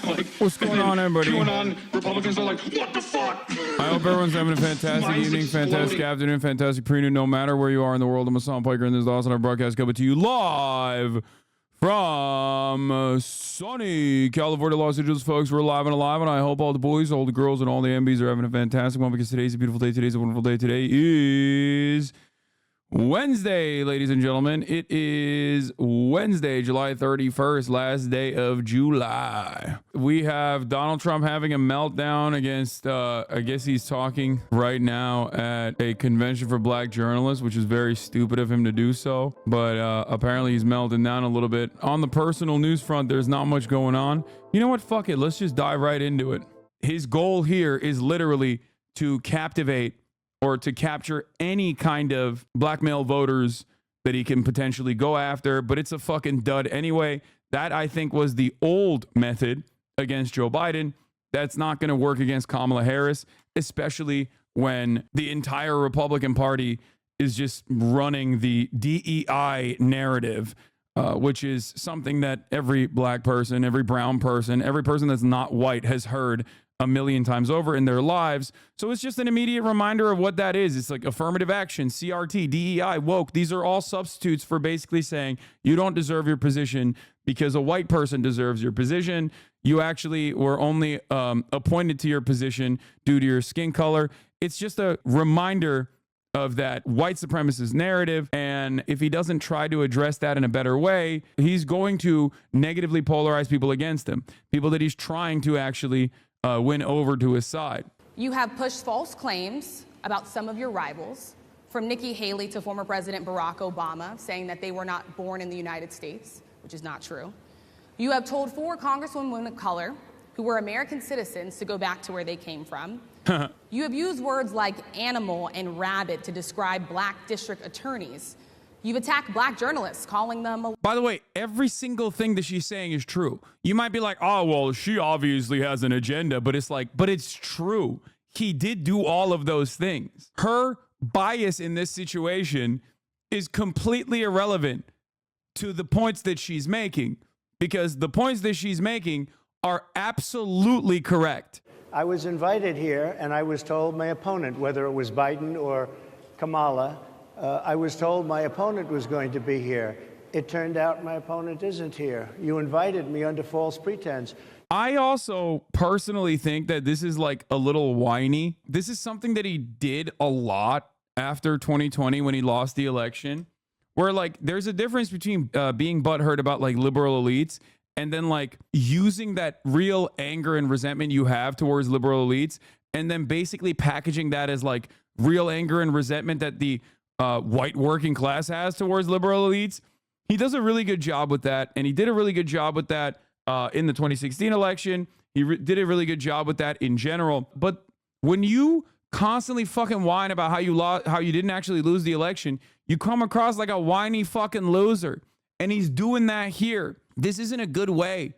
Like, what's going on, everybody? QAnon Republicans are like, what the fuck? I hope everyone's having a fantastic evening, fantastic afternoon, fantastic pre-noon, no matter where you are in the world. I'm Hassan Piker, and this is awesome. Our broadcast coming to you live from sunny California, Los Angeles, folks. We're live and alive, and I hope all the boys, all the girls, and all the MBs are having a fantastic one, because today's a beautiful day. Today's a wonderful day. Today is Wednesday, ladies and gentlemen. It is Wednesday, July 31st, last day of July. We have Donald Trump having a meltdown against, I guess he's talking right now at a convention for black journalists, which is very stupid of him to do so. But apparently he's melting down a little bit. On the personal news front, there's not much going on. You know what? Fuck it. Let's just dive right into it. His goal here is literally to captivate or to capture any kind of blackmail voters that he can potentially go after, but it's a fucking dud anyway. That, I think, was the old method against Joe Biden. That's not going to work against Kamala Harris, especially when the entire Republican Party is just running the DEI narrative, which is something that every black person, every brown person, every person that's not white has heard a million times over in their lives. So it's just an immediate reminder of what that is. It's like affirmative action, CRT, DEI, woke. These are all substitutes for basically saying you don't deserve your position because a white person deserves your position. You actually were only appointed to your position due to your skin color. It's just a reminder of that white supremacist narrative. And if he doesn't try to address that in a better way, he's going to negatively polarize people against him, people that he's trying to actually win over to his side. You have pushed false claims about some of your rivals, from Nikki Haley to former President Barack Obama, saying that they were not born in the United States, which is not true. You have told 4 congresswomen of color who were American citizens to go back to where they came from. You have used words like animal and rabid to describe black district attorneys. You've attacked black journalists, calling them... By the way, every single thing that she's saying is true. You might be like, oh, well, she obviously has an agenda, but it's like, but it's true. He did do all of those things. Her bias in this situation is completely irrelevant to the points that she's making, because the points that she's making are absolutely correct. I was invited here, and I was told my opponent, whether it was Biden or Kamala, I was told my opponent was going to be here. It turned out my opponent isn't here. You invited me under false pretense. I also personally think that this is like a little whiny. This is something that he did a lot after 2020 when he lost the election, where like there's a difference between being butthurt about like liberal elites and then like using that real anger and resentment you have towards liberal elites and then basically packaging that as like real anger and resentment that the white working class has towards liberal elites. He does a really good job with that, and he did a really good job with that in the 2016 election. He did a really good job with that in general. But when you constantly fucking whine about how you didn't actually lose the election, you come across like a whiny fucking loser. And he's doing that here. This isn't a good way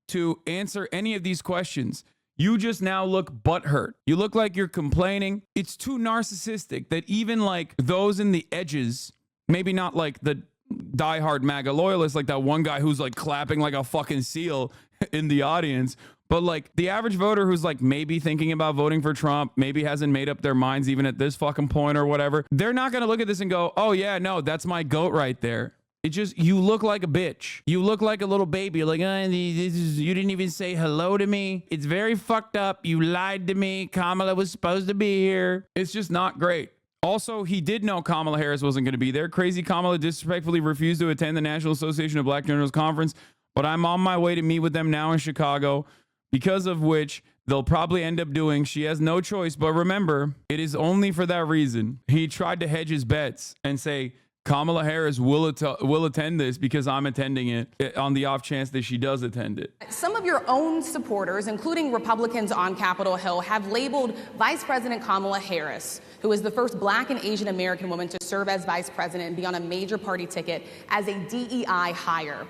to answer any of these questions. You just now look butthurt. You look like you're complaining. It's too narcissistic that even like those in the edges, maybe not like the diehard MAGA loyalists, like that one guy who's like clapping like a fucking seal in the audience, but like the average voter who's like maybe thinking about voting for Trump, maybe hasn't made up their minds even at this fucking point or whatever, they're not going to look at this and go, oh yeah, no, that's my goat right there. It just, you look like a bitch. You look like a little baby. You're like, you didn't even say hello to me. It's very fucked up. You lied to me. Kamala was supposed to be here. It's just not great. Also, he did know Kamala Harris wasn't going to be there. Crazy Kamala disrespectfully refused to attend the National Association of Black Journalists Conference, but I'm on my way to meet with them now in Chicago, because of which they'll probably end up doing. She has no choice, but remember, it is only for that reason. He tried to hedge his bets and say, Kamala Harris will attend this because I'm attending it on the off chance that she does attend it. Some of your own supporters, including Republicans on Capitol Hill, have labeled Vice President Kamala Harris, who is the first Black and Asian American woman to serve as vice president and be on a major party ticket, as a DEI hire.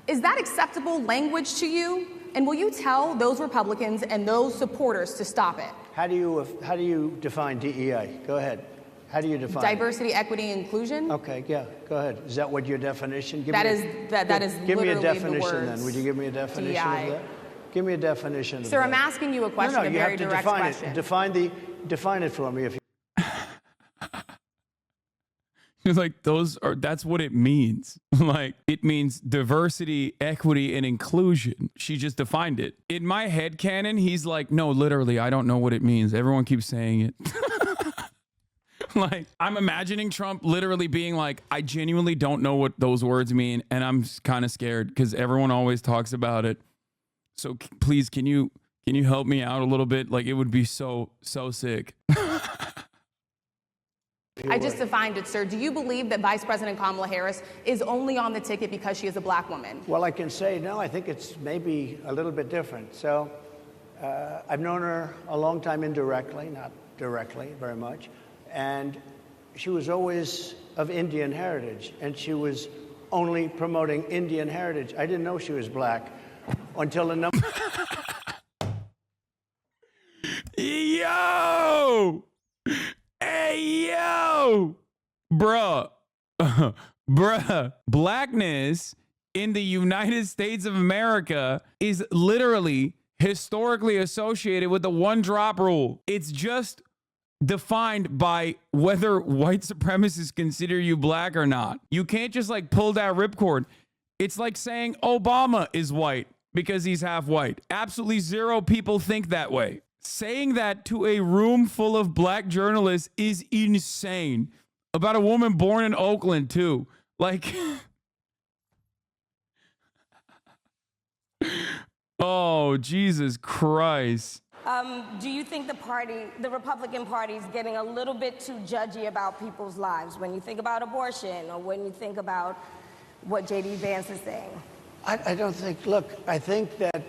Is that acceptable language to you? And will you tell those Republicans and those supporters to stop it? How do you define DEI? Go ahead. How do you define diversity, equity, inclusion? Okay, yeah, go ahead. Is that what your definition? Give me a definition then. Would you give me a definition DEI. of that? Give me a definition of Sir, that. I'm asking you a question, a very direct question. Define it for me if you... It's like that's what it means. Like, it means diversity, equity, and inclusion. She just defined it. In my head canon, he's like, no, literally, I don't know what it means. Everyone keeps saying it. Like, I'm imagining Trump literally being like, I genuinely don't know what those words mean, and I'm kind of scared because everyone always talks about it. So please, can you help me out a little bit? Like, it would be so sick. I just defined it, sir. Do you believe that Vice President Kamala Harris is only on the ticket because she is a black woman? Well, I can say, no, I think it's maybe a little bit different. So I've known her a long time indirectly, not directly very much. And she was always of Indian heritage, and she was only promoting Indian heritage. I didn't know she was black until a number... Yo! Hey, yo! Bruh. Bruh. Blackness in the United States of America is literally historically associated with the one-drop rule. It's just defined by whether white supremacists consider you black or not. You can't just like pull that ripcord. It's like saying Obama is white because he's half white. Absolutely zero people think that way. Saying that to a room full of black journalists is insane. About a woman born in Oakland, too. Like, oh, Jesus Christ. Do you think the Republican Party is getting a little bit too judgy about people's lives when you think about abortion or when you think about what J.D. Vance is saying? I don't think, look, I think that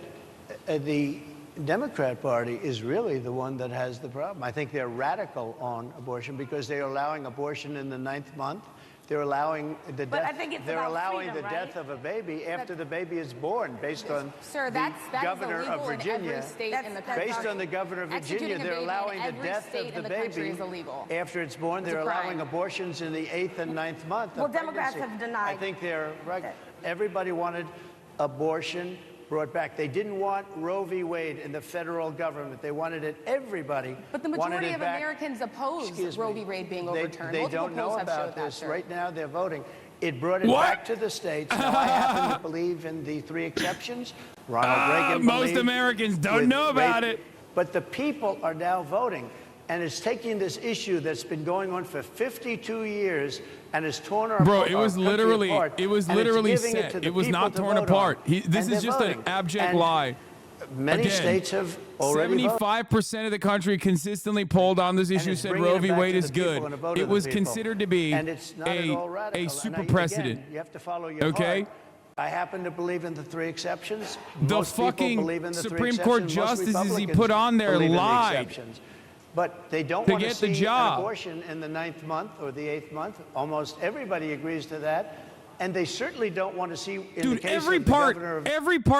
the Democrat Party is really the one that has the problem. I think they're radical on abortion because they're allowing abortion in the 9th month. They're allowing the death. I think it's they're about allowing freedom, the right? death of a baby after the baby is born, based on Sir, the that governor is of illegal Virginia. in every state in the country. Based on the governor of Virginia, Executing a they're baby in allowing the every death state of in the the country baby is illegal. after it's born. They're a allowing crime. abortions in the 8th and 9th month. Well, of Democrats pregnancy. have denied I think they're right. that. Everybody wanted abortion brought back. They didn't want Roe v. Wade in the federal government. They wanted it. Everybody But the wanted majority it of back. Americans oppose Excuse Roe me. v. Wade being They overturned. They Multiple don't know polls have about showed that, this. sir. Right now, they're voting. It brought it What? back to the states. Now, I happen to believe in the 3 exceptions. Ronald Reagan Most believed Americans don't with know about rape. it. But the people are now voting. And it's taking this issue that's been going on for 52 years and has torn our Bro, our it was country literally apart, it was and it's literally giving it to set. the It was people not to torn vote apart. on. This And is they're just voting. an abject And lie. Many Again, states have already voted. 75% of the country consistently polled on this issue it's said bringing Roe it v. back Wade to is the people good. and a vote It of the was people. considered to be And it's not at all radical. a And super again, precedent. you have to follow your Okay? heart. I happen to believe in the 3 exceptions. The Most people fucking believe in the 3 Supreme Court exceptions. Most justices he Republicans put on there believe in the lied exceptions. But they don't to want to get the see an job. abortion in the 9th month or the 8th month. Almost everybody agrees to that. And they certainly don't want to see, in the Dude, case every of the part governor of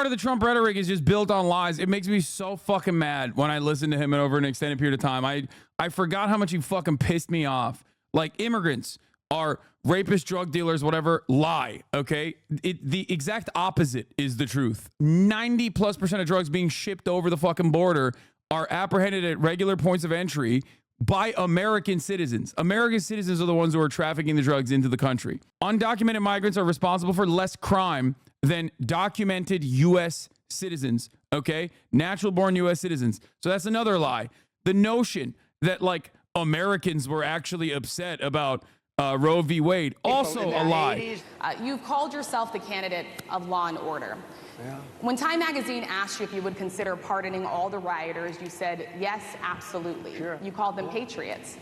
of the Trump rhetoric is just built on lies. It makes me so fucking mad when I listen to him over an extended period of time. I forgot how much he fucking pissed me off. Like, immigrants are rapists, drug dealers, whatever. Lie, okay? The exact opposite is the truth. 90+% of drugs being shipped over the fucking border are apprehended at regular points of entry by American citizens. American citizens are the ones who are trafficking the drugs into the country. Undocumented migrants are responsible for less crime than documented U.S. citizens, okay? Natural-born U.S. citizens. So that's another lie. The notion that, like, Americans were actually upset about Roe v. Wade, also a lie. You've called yourself the candidate of law and order. Yeah. When Time Magazine asked you if you would consider pardoning all the rioters, you said, yes, absolutely. Sure. You called them patriots.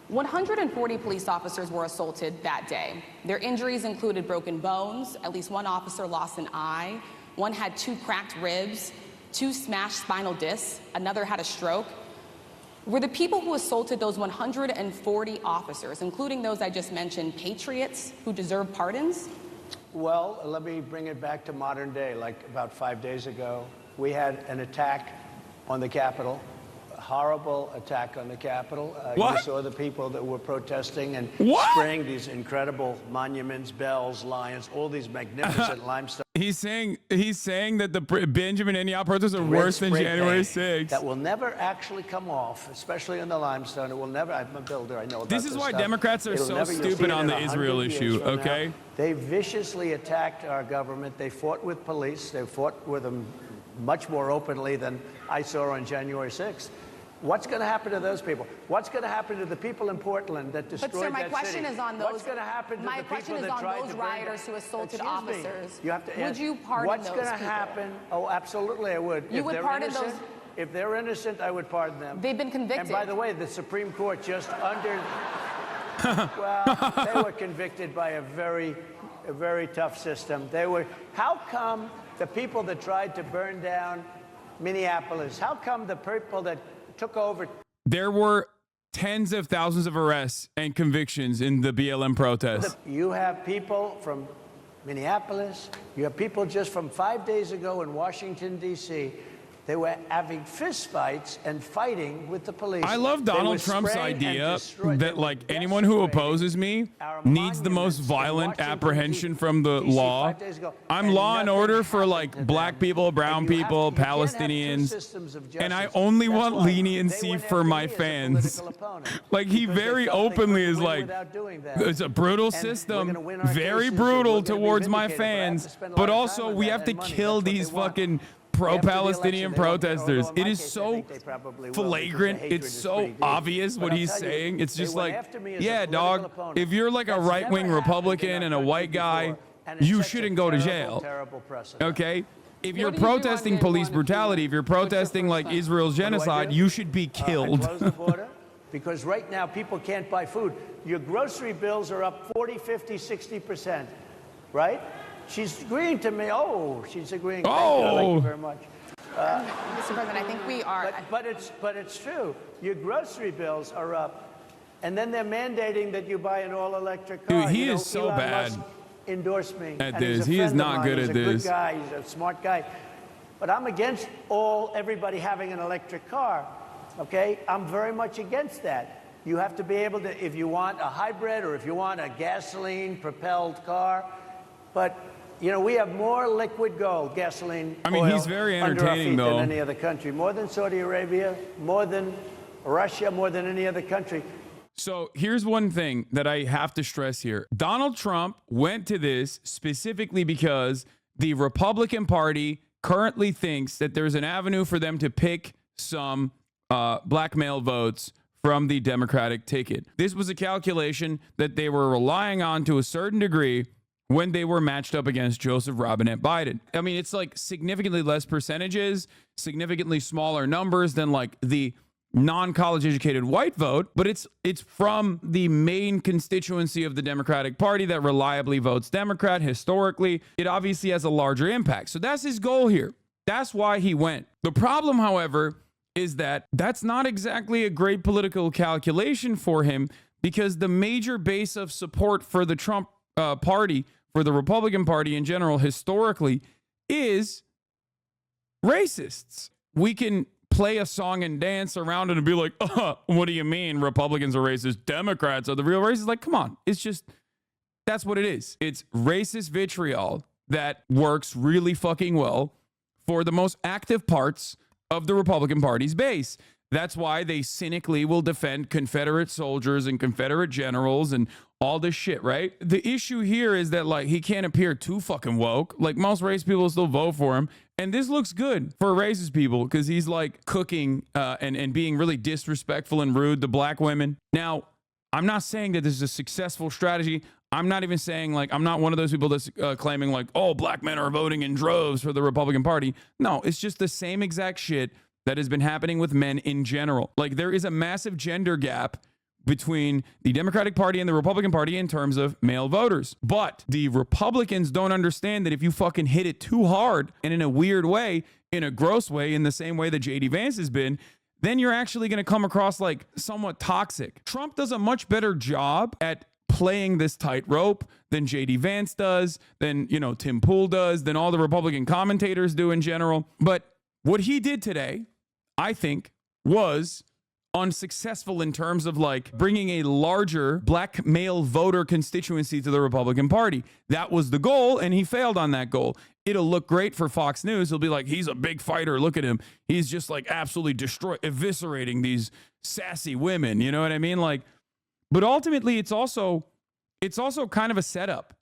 140 police officers were assaulted that day. Their injuries included broken bones, at least one officer lost an eye, one had 2 cracked ribs, 2 smashed spinal discs, another had a stroke. Were the people who assaulted those 140 officers, including those I just mentioned, patriots who deserve pardons? Well, let me bring it back to modern day. Like about 5 days ago, we had an attack on the Capitol. horrible attack on the Capitol. What? You saw the people that were protesting and What? spraying these incredible monuments, bells, lions, all these magnificent limestone. He's saying that the Benjamin Netanyahu protests are worse than spray January paint 6th. That will never actually come off, especially in the limestone. It will never. I'm a builder. I know about This is why stuff. Democrats are It'll so never- you'll see stupid it on in the 100 Israel years issue, from now. okay? They viciously attacked our government. They fought with police. They fought with them much more openly than I saw on January 6th. What's going to happen to those people? What's going to happen to the people in Portland that destroyed But sir, my that question city? is on those. What's going to happen to the people that tried to burn rioters down- who assaulted Excuse me. officers. You have to Would answer. you pardon What's those going to people? happen? Oh, absolutely, I would. You If would they're pardon innocent, those- If they're innocent, I would pardon them. They've been convicted. And by the way, the Supreme Court just under. Well, they were convicted by a very tough system. They were. How come the people that tried to burn down Minneapolis? How come the people that took over? There were tens of thousands of arrests and convictions in the BLM protests. You have people from Minneapolis. You have people just from 5 days ago in Washington, D.C. They were having fistfights and fighting with the police. I love They Donald were Trump's spraying and idea destroying- they that were like anyone who desecrating opposes me our needs the most monuments in violent Washington, apprehension D.C. from the law. 5 days ago. I'm law and nothing order for happened like to black them. people, brown And you people, can't have two Palestinians, systems of and I justice. only That's want why they leniency went for after my me as a fans. political opponent, Like he because they very felt they openly couldn't is win like, without doing that. it's a brutal And we're system, gonna win our very cases, and brutal we're gonna be towards my vindicated, but I have to fans, spend a but lot of also time on we that have to and money. kill That's what these they want. fucking After the pro-Palestinian election, they won't- protesters. although in It my is case, I so think they probably will, because the flagrant. hatred It's is so pretty deep. obvious But what I'll he's tell you, saying. It's they just went like, after me as a yeah, political dog, opponent. if you're like a That's right-wing never happened Republican in and a our white country guy, before, and it you sets a shouldn't go to terrible, jail. terrible precedent. Okay? If you're do you do on protesting day police one if brutality, you- if you're what's your protesting first like time? Israel's What do I genocide, do? you should be I killed. close the border because right now people can't buy food. Your grocery bills are up 40, 50, 60%, right? She's agreeing to me. Oh, she's agreeing. Thank Oh. you very much. Mr. President, I think we are. But it's true. Your grocery bills are up, and then they're mandating that you buy an all-electric car. Dude, he You know, is so Elon bad Musk endorsed me at and he's this. a He is friend of not mine. good He's at a this. Good guy. He's a smart guy. But I'm against everybody having an electric car. Okay, I'm very much against that. You have to be able to, if you want a hybrid or if you want a gasoline-propelled car. But you know, we have more liquid gold, gasoline. I mean, oil he's very under our entertaining, feet though. than any other country, more than Saudi Arabia, more than Russia, more than any other country. So here's one thing that I have to stress here. Donald Trump went to this specifically because the Republican Party currently thinks that there's an avenue for them to pick some black male votes from the Democratic ticket. This was a calculation that they were relying on to a certain degree when they were matched up against Joseph Robinette Biden. I mean, it's like significantly less percentages, significantly smaller numbers than like the non-college educated white vote, but it's from the main constituency of the Democratic Party that reliably votes Democrat historically. It obviously has a larger impact. So that's his goal here. That's why he went. The problem, however, is that that's not exactly a great political calculation for him, because the major base of support for the Trump party, for the Republican Party in general, historically, is racists. We can play a song and dance around it and be like, what do you mean Republicans are racist? Democrats are the real racists? Like, come on. It's just, that's what it is. It's racist vitriol that works really fucking well for the most active parts of the Republican Party's base. That's why they cynically will defend Confederate soldiers and Confederate generals and all this shit, right? The issue here is that, like, he can't appear too fucking woke. Like, most race people still vote for him. And this looks good for racist people because he's, like, cooking and being really disrespectful and rude to black women. Now, I'm not saying that this is a successful strategy. I'm not even saying, like, I'm not one of those people that's claiming, like, oh, black men are voting in droves for the Republican Party. No, it's just the same exact shit that has been happening with men in general. Like, there is a massive gender gap between the Democratic Party and the Republican Party in terms of male voters. But the Republicans don't understand that if you fucking hit it too hard and in a weird way, in a gross way, in the same way that JD Vance has been, then you're actually going to come across like somewhat toxic. Trump does a much better job at playing this tightrope than JD Vance does, than, you know, Tim Pool does, than all the Republican commentators do in general. But what he did today, I think, was unsuccessful in terms of like bringing a larger black male voter constituency to the Republican Party. That was the goal, and he failed on that goal. It'll look great for Fox News. He'll be like, he's a big fighter. Look at him. He's just like absolutely eviscerating these sassy women. You know what I mean? Like, but ultimately it's also kind of a setup,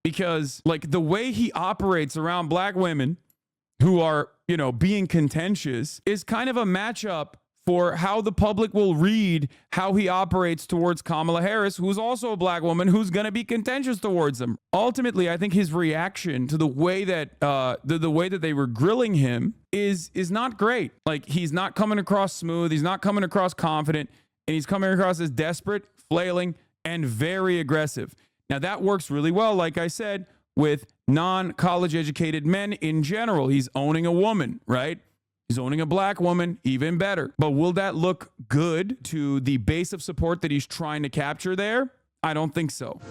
because like the way he operates around black women who are, you know, being contentious is kind of a matchup for how the public will read how he operates towards Kamala Harris, who's also a black woman who's going to be contentious towards him. Ultimately, I think his reaction to the way that the way that they were grilling him is not great. Like, he's not coming across smooth, he's not coming across confident, and he's coming across as desperate, flailing, and very aggressive. Now, that works really well, like I said, with non-college educated men in general. He's owning a woman, right? He's owning a black woman, even better. But will that look good to the base of support that he's trying to capture there? I don't think so.